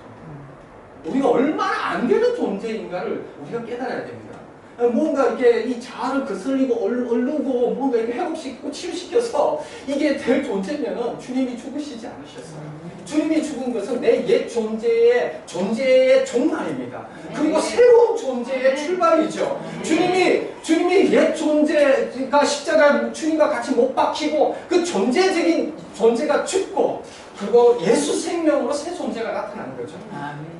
우리가 얼마나 안 되는 존재인가를 우리가 깨달아야 됩니다. 뭔가 이렇게 이 자아를 거슬리고 얼르고 뭔가 이렇게 회복시키고 치유시켜서 이게 될 존재면은 주님이 죽으시지 않으셨어요. 주님이 죽은 것은 내 옛 존재의 종말입니다. 그리고 새로운 존재의 출발이죠. 주님이 옛 존재가 십자가 주님과 같이 못 박히고 그 존재적인 존재가 죽고 그리고 예수 생명으로 새 존재가 나타나는 거죠.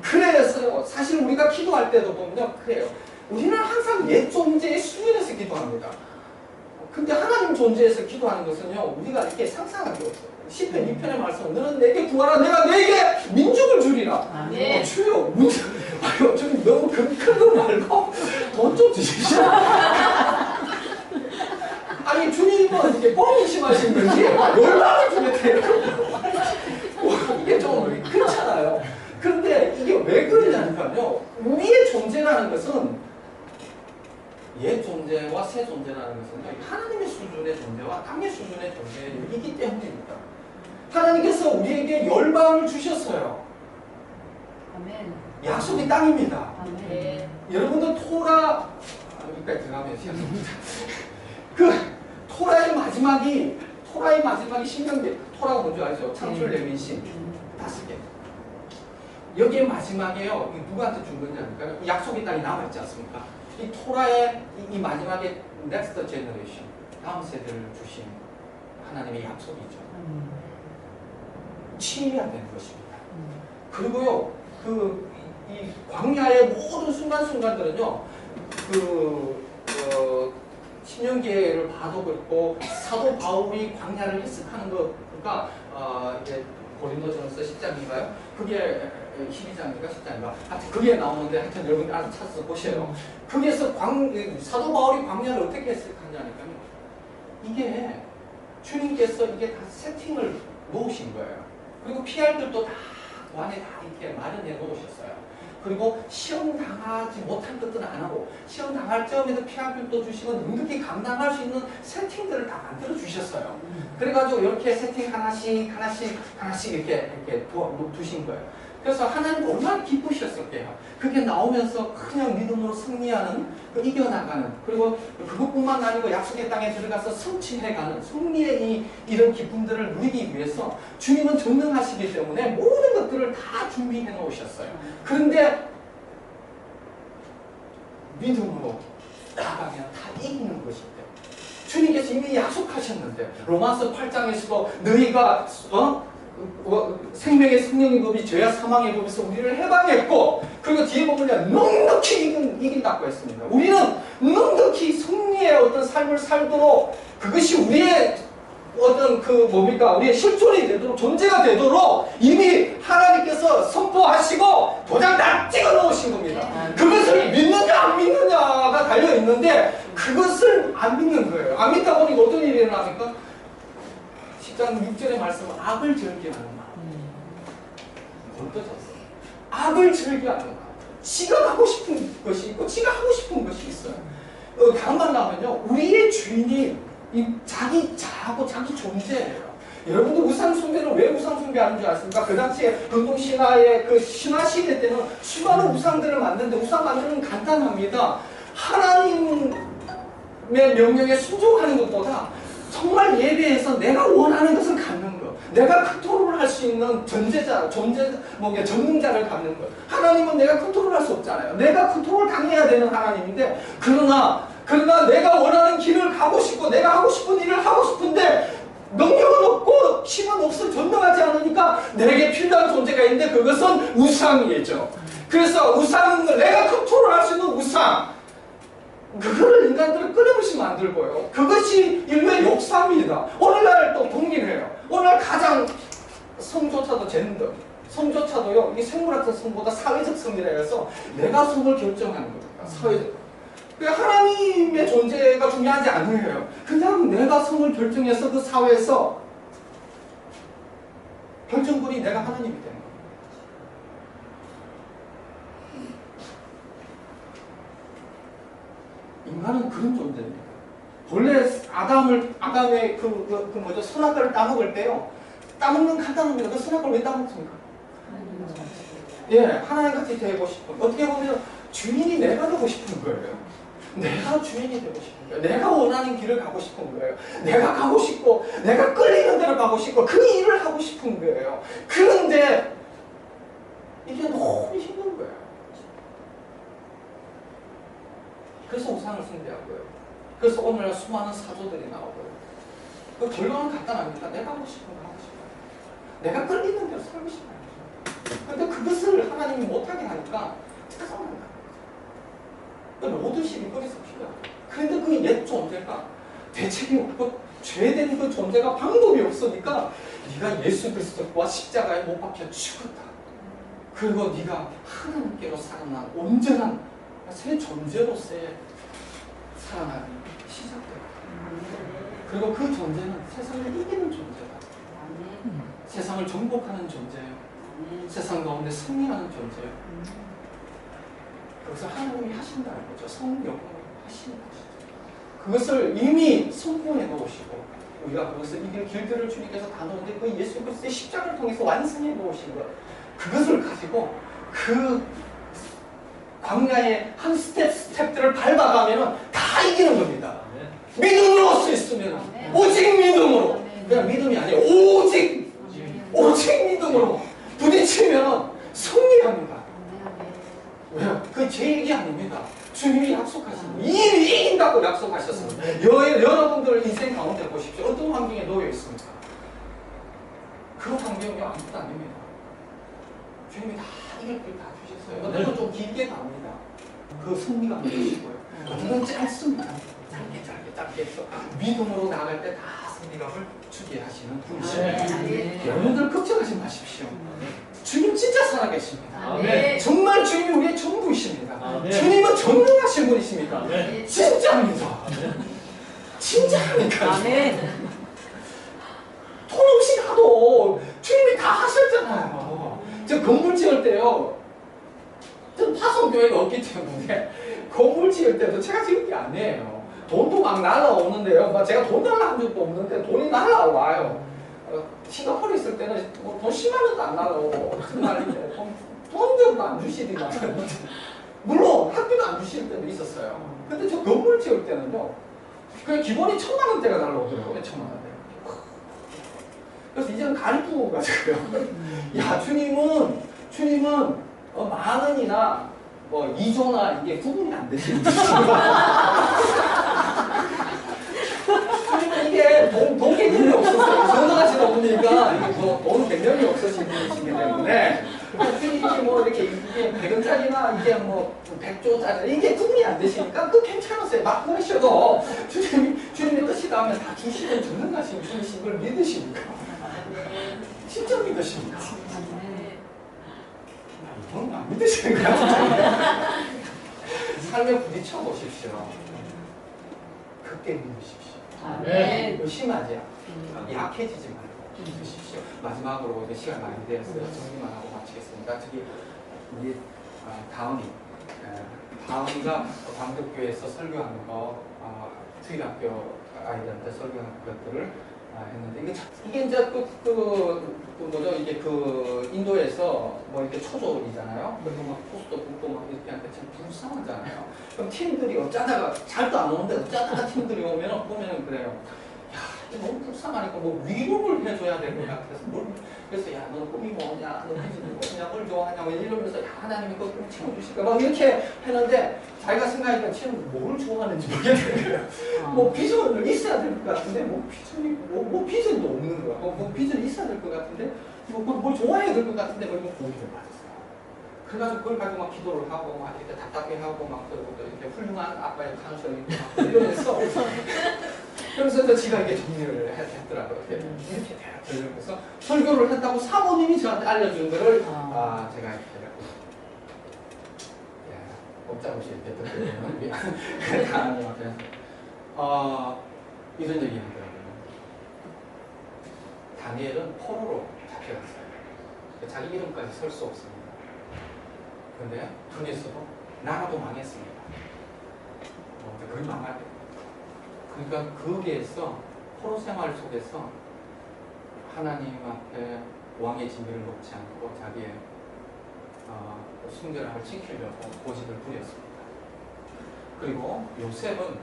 그래서 사실 우리가 기도할 때도 보면 그래요. 우리는 항상 옛 존재의 수준에서 기도합니다. 근데 하나님 존재에서 기도하는 것은요, 우리가 이렇게 상상하기 없어요. 시편 2편의 말씀, 너는 내게 구하라, 내가 내게 민족을 주리라. 주여, 아유, 좀 너무 큰 거 말고 돈 좀 주십시오. 아니, 주님은 이렇게 뻥이 심하신 건지 얼마나 주겠대요. 이게 좀 그렇잖아요. 그런데 이게 왜 그러냐니까요, 우리의 존재라는 것은 옛 존재와 새 존재라는 것은 하나님의 수준의 존재와 땅의 수준의 존재이기 때문입니다. 하나님께서 우리에게 열방을 주셨어요. 아멘. 약속이 땅입니다. 아멘. 여러분들 여기까지 들어가면 시작합니다. 그 토라의 마지막이 신명기. 토라가 뭔지 알죠? 창출, 레위신 5개. 여기에 마지막에요, 누구한테 준 건지 아닙니까? 약속의 땅이 남아있지 않습니까? 이 토라의 이 마지막에 next generation, 다음 세대를 주신 하나님의 약속이죠. 치유해야 되는 것입니다. 그리고요, 이 광야의 모든 순간순간들은요, 신명기를 봐도 그렇고, 사도 바울이 광야를 해석하는 거가, 이제 고린도전서 10장인가요? 그게 12장인가 10장인가? 하여튼 그게 나오는데, 하여튼 여러분들 알아서 찾아서 보세요. 거기에서 사도 바울이 광야를 어떻게 해석하냐니까요. 이게 주님께서 이게 다 세팅을 놓으신 거예요. 그리고 피할 것도 다 그 안에 다 이렇게 마련해 놓으셨어요. 그리고 시험 당하지 못한 것들은 안 하고, 시험 당할 점에도 피할 것도 주시고, 능력히 감당할 수 있는 세팅들을 다 만들어 주셨어요. 그래가지고 이렇게 세팅 하나씩 이렇게 두신 거예요. 그래서 하나님 얼마나 기쁘셨을게요. 그게 나오면서 그냥 믿음으로 승리하는, 이겨나가는, 그리고 그것뿐만 아니고 약속의 땅에 들어가서 성취해가는 승리의 이런 기쁨들을 누리기 위해서 주님은 전능하시기 때문에 모든 것들을 다 준비해 놓으셨어요. 그런데 믿음으로 나가면 다 이기는 것인데, 주님께서 이미 약속하셨는데, 로마서 8장에서도 너희가 생명의 성령의 법이 죄와 사망의 법에서 우리를 해방했고, 그리고 뒤에 보면 넉넉히 이긴다고 했습니다. 우리는 넉넉히 승리의 어떤 삶을 살도록, 그것이 우리의 어떤 우리의 실존이 되도록, 존재가 되도록 이미 하나님께서 선포하시고 도장 다 찍어 놓으신 겁니다. 그것을 믿느냐 안 믿느냐가 달려 있는데, 그것을 안 믿는 거예요. 안 믿다 보니까 어떤 일이 일어납니까? 10장 6절의 말씀은 악을 즐겨하는 마음. 어떠셨어요? 악을 즐겨하는 마음. 지가 하고 싶은 것이 있고 지가 하고 싶은 것이 있어요. 다음만 나오면요, 우리의 주인이 자기 자하고 자기 존재예요. 여러분들 우상 숭배는 왜 우상 숭배하는 줄 아십니까? 그 당시에 근동 신화의 신화 시대 때는 수많은 우상들을 만드는데, 우상 만드는 건 간단합니다. 하나님의 명령에 순종하는 것보다 정말 예배에서 내가 원하는 것을 갖는 것, 내가 컨트롤을 할 수 있는 전능자를 갖는 것. 하나님은 내가 컨트롤할 수 없잖아요. 내가 컨트롤 당해야 되는 하나님인데, 그러나 내가 원하는 길을 가고 싶고 내가 하고 싶은 일을 하고 싶은데 능력은 없고 힘은 없어, 전능하지 않으니까 내게 필요한 존재가 있는데, 그것은 우상이죠. 그래서 우상을, 내가 컨트롤할 수 있는 우상, 그거를 인간들은 끊임없이 만들고요. 그것이 인류의 욕심입니다. 오늘날 또 동일해요. 오늘날 가장 성조차도 젠더, 성조차도요, 이 생물학적 성보다 사회적 성이라 해서 내가 성을 결정하는 겁니다. 사회적. 하나님의 존재가 중요하지 않아요. 그냥 내가 성을 결정해서 그 사회에서 결정권이 내가 하나님이 되는 거예요. 인간은 그런 존재입니다. 본래 아담의 선악과를 따먹을 때요, 따먹는 간단합니다. 그 선악과를 왜 따먹습니까? 예, 하나님같이 되고 싶은, 어떻게 보면 주인이 내가 되고 싶은 거예요. 내가 주인이 되고 싶은 거예요. 내가 원하는 길을 가고 싶은 거예요. 내가 가고 싶고, 내가 끌리는 대로 가고 싶고, 그 일을 하고 싶은 거예요. 그런데 이게 너무 힘든 거예요. 그래서 우상을 숭배하고요. 그래서 오늘날 수많은 사조들이 나오고요. 그 결론은 간단합니다. 내가 하고 싶은 거 하고 싶어요. 내가 끌리는 대로 살고 싶어요. 그런데 그것을 하나님이 못하게 하니까 짜증납니다. 모든 힘이 거기서 필요해요. 그런데 그 옛 존재가 대책이 없고 죄된 그 존재가 방법이 없으니까 네가 예수 그리스도와 십자가에 못 박혀 죽었다. 그리고 네가 하나님께로 살아난 온전한 새 존재로서의 살아남이 시작돼요. 그리고 그 존재는 세상을 이기는 존재다. 세상을 정복하는 존재예요. 세상 가운데 승리하는 존재예요. 그래서 하나님이 하신다는 거죠. 성령으로 하시는 것이죠. 그것을 이미 선포해 놓으시고, 우리가 그것을 이길 길들을 주님께서 다 놓은데, 그 예수 그리스도의 십자가를 통해서 완성해 놓으신 것, 그것을 가지고 그 광야의 한 스텝들을 밟아가면 다 이기는 겁니다. 믿음으로 할 수 있으면, 오직 믿음으로, 그냥 믿음이 아니에요. 오직 믿음으로 부딪히면 승리합니다. 왜요? 그 제 얘기 아닙니다. 주님이 약속하신 일이 이긴다고 약속하셨습니다. 여러분들 인생 가운데 보십시오. 어떤 환경에 놓여 있습니까? 그 환경이 아무것도 아닙니다. 주님이 다 이길 걸 다 주셨어요. 어떤 건 좀 길게 갑니다. 그 승리가 안 되시고요. 어떤 건 짧습니다. 짧게 해서 믿음으로 나갈 때 다 승리감을 주게 하시는 분이십니다. 여러분들 걱정하지 마십시오. 주님 진짜 살아계십니다. 아멘. 정말 주님이 우리의 전부이십니다. 아멘. 주님은 전능하신 분이십니다. 아멘. 진짜입니다. 진짜니까요. 아멘. 돈 없이 가도 주님이 다 하셨잖아요. 저 건물 지을 때요, 전 파송교회가 없기 때문에 건물 지을 때도 제가 지은 게 아니에요. 돈도 막 날라오는데요. 제가 돈 달라 한 적도 없는데 돈이 날라와요. 싱가포르에 있을 때는 뭐돈 10만 원도 안 나고 정말 돈도 안 주시더만. 물론 학비도 안 주실 때도 있었어요. 근데 저 건물 지을 때는요, 그냥 기본이 1,000만 원대가 날라오더라고요. 1,000만 원대. 그래서 이제는 가리고 가지고요. 야, 주님은 10,000원이나 뭐 2조나 이게 구분이 안 되시는 주님은 이게 돈 개념이 없었어요. 전화하시다 보니까 이게 돈 개념이 없으신 분이시기 때문에 주님이 뭐 이렇게 이게 100원짜리나 이게 뭐 100조짜리 이게 구분이 안 되시니까 그 괜찮았어요. 막 보내셔도 주님의 뜻이 나오면 다 주시면 전능하신 분이신 걸 믿으십니까? 진짜 믿으십니까? 이건 안 믿으시는 거야. 삶에 부딪혀 보십시오. 그때 믿으십시오. 네. 의심하지 않고 약해지지 말고 믿으십시오. 마지막으로 이제 시간 많이 되었어요. 정리만 하고 마치겠습니다. 저기 우리 다은이가 광덕교회에서 설교하는 거, 주일학교 아이들한테 설교하는 것들을 했는데 이게 이제 뭐죠? 이게 인도에서 뭐 이렇게 초조이잖아요. 그리고 막 포스도 붙고 막 이렇게 하니까 참 불쌍하잖아요. 그럼 팀들이 어쩌다가 잘도 안 오는데 어쩌다가 팀들이 보면은 그래요. 야, 이게 너무 불쌍하니까 뭐 위로를 해줘야 될 것 같아서 그래서 야, 너 꿈이 뭐냐, 너 비전이 뭐냐, 뭘 좋아하냐, 뭐 이러면서 야, 하나님이 그거 좀 채워주실까, 막 이렇게 했는데 자기가 생각하니까 지금 뭘 좋아하는지 모르겠는 거예요. 뭐 비전은 있어야 될 것 같은데 뭐 비전도 없는 거야. 뭐 비전이 있어야 될 것 같은데 뭘 좋아해야 될 것 같은데 뭐 이런 고민을 받았어요. 그래가지고 그걸 가지고 막 기도를 하고 막 이렇게 답답해하고 막 이렇게 훌륭한 아빠의 간섭이 막 이러면서 그러면서 지가 이게 정리를 했더라고요. 이렇게 그래서 설교를 했다고 사모님이 저한테 알려준 거를 제가 이렇게 꼼짝없이 이렇게 듣게 되면 하나님 앞에 이런 얘기 하더라고요. 다니엘은 포로로 잡혀갔어요. 자기 이름까지 설 수 없습니다. 그런데 중에서도 나라도 망했습니다. 거의 망할 때. 그러니까 거기에서 포로 생활 속에서 하나님 앞에 왕의 진미를 놓지 않고 자기의 순결함을 지키려고 고집을 부렸습니다. 그리고 요셉은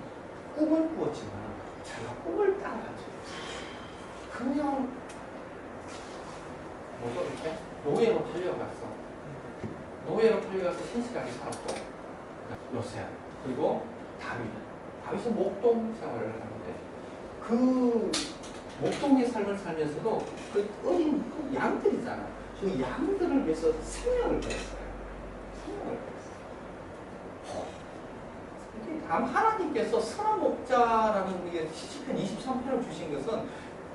꿈을 꾸었지만 자기가 꿈을 따라가죠. 그냥 뭐죠 이렇게 노예로 팔려가서 신실하게 살았고 요셉 그리고 다윗은 목동 생활을 하는데 그 목동의 삶을 살면서도 그 어린 양들이잖아. 그 양들을 위해서 생명을 걸었어요. 하나님께서 선한 목자라는 시편 23편을 주신 것은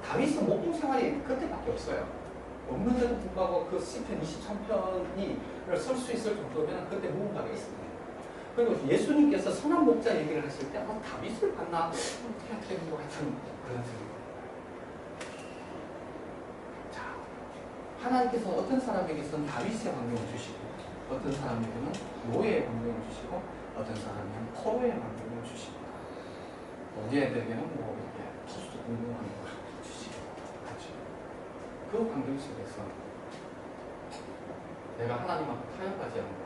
다윗은 목동 생활이 그때밖에 없어요. 없는데도 불구하고 그 시편 23편을 쓸 수 있을 정도면 그때 무언가가 있습니다. 그리고 예수님께서 선한 목자 얘기를 하실 때 다윗을 봤나? 어떻게 하는 것 같은 그런 생각. 자, 하나님께서 어떤 사람에게서는 다윗의 환경을 주시고 어떤 사람에게는 노예의 환경을 주시고 어떤 사람에게는 포로의 환경을 주시고 어디에게는 뭐 이렇게 토스도 공부하는 걸 주시고 같이 그 환경 속에서 내가 하나님 앞에 타협하지 않고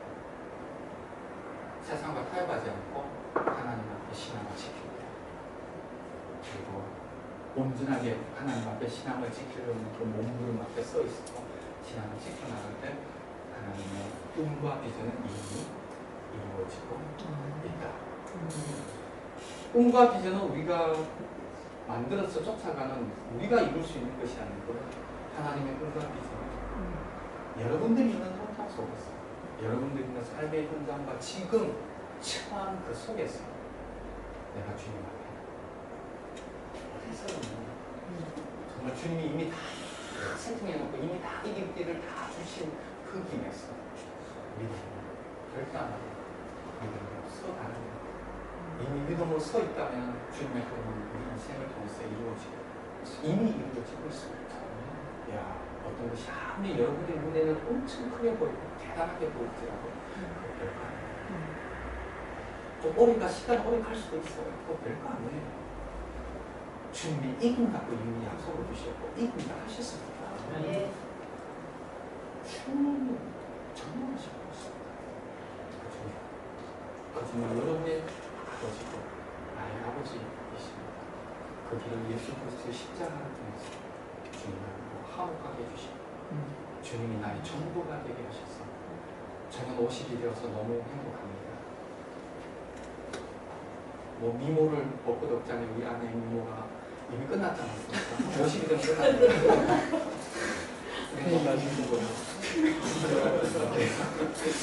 세상과 타협하지 않고 하나님 앞에 신앙을 지키고 그리고 온전하게 하나님 앞에 신앙을 지키려는 그 몸부림 앞에 서 있고 신앙을 지켜나갈 때 하나님의 꿈과 비전은 이미 이루어지고 있다. 꿈과 비전은 우리가 만들어서 쫓아가는 우리가 이룰 수 있는 것이 아니고 하나님의 꿈과 비전은 여러분들이 있는 현장 속에서 여러분들이 있는 삶의 현장과 지금 처한 그 속에서 내가 주님 앞에 어디서는 정말 주님이 이미 다 세팅해놓고 이미 다 이길 길을 다 주신 그 길에서 믿음으로 결단하고 믿음으로 서가는 이미 믿음으로 서 있다면 주님의 꿈은 우리 인생을 통해서 이루어지고 이미 이루어지고 있습니다. 야, 어떤 것이 아무리 여러분의 눈에는 엄청 크게 보이고 대단하게 보일지라도 그거 별거 아니에요. 좀 오래 시간 오래 갈 수도 있어요. 그거 별거 아니에요. 주님이 이긴다고 이미 약속을 주셨고 이긴다 하셨습니다. 예. 주님은 전능하신 것입니다. 그 주님 여러분의 아버지고 나의 아버지이십니다. 그 길을 예수 그리스도의 십자가를 통해서 주님을 화목하게 해주시고 주님이 나의 전부가 되게 하셔서 저는 50이 되어서 너무 행복합니다. 뭐 미모를 벚꽃 없잖아요. 우리 아내의 미모가 이미 끝났지 않았습니까? 50이 되면 끝났는데 괜히 나중에 보여.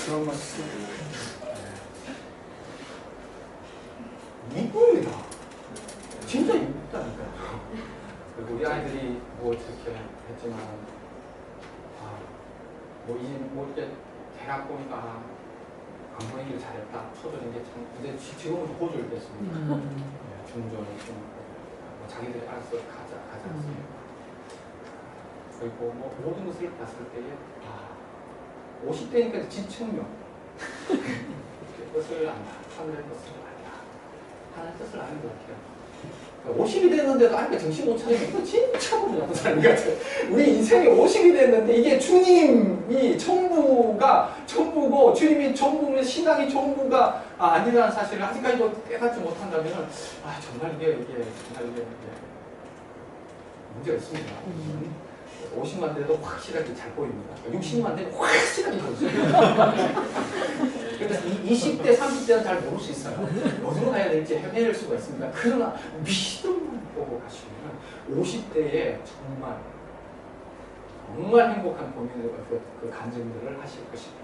그런 말씀. 이쁩니다. 진짜 이쁘다니까요. 그리고 우리 아이들이 뭐 이렇게 했지만 뭐 이제 뭐 이렇게 대학 보니까 안 보이길 잘했다. 초조인 게 참. 근데 지금은 고졸 됐습니다. 중졸은 좀 뭐 자기들이 알아서 가지 않습니까? 그리고 뭐 모든 것을 봤을 때에 50대니까 지층명 뜻을 안다. 하늘의 뜻을 안다. 하나의 뜻을 아는 것 같아요. 50이 됐는데도 아니까 정신 못 차리면 이거 진짜 보면 나쁜 사람인 것 같아요. 우리 인생에 50이 됐는데 이게 주님이 전부고 주님이 전부면 신앙이 전부가 아니라는 사실을 아직까지도 깨닫지 못한다면 정말 이게 문제가 있습니다. 50만 돼도 확실하게 잘 보입니다. 60만 되면 확실하게 보입니다. 그래서 20대, 30대는 잘 모를 수 있어요. 어디로 가야 될지 헤매일 수가 있습니다. 그러나 믿음만 보고 가시면 50대에 정말 행복한 고민을, 그 간증들을 하실 것입니다.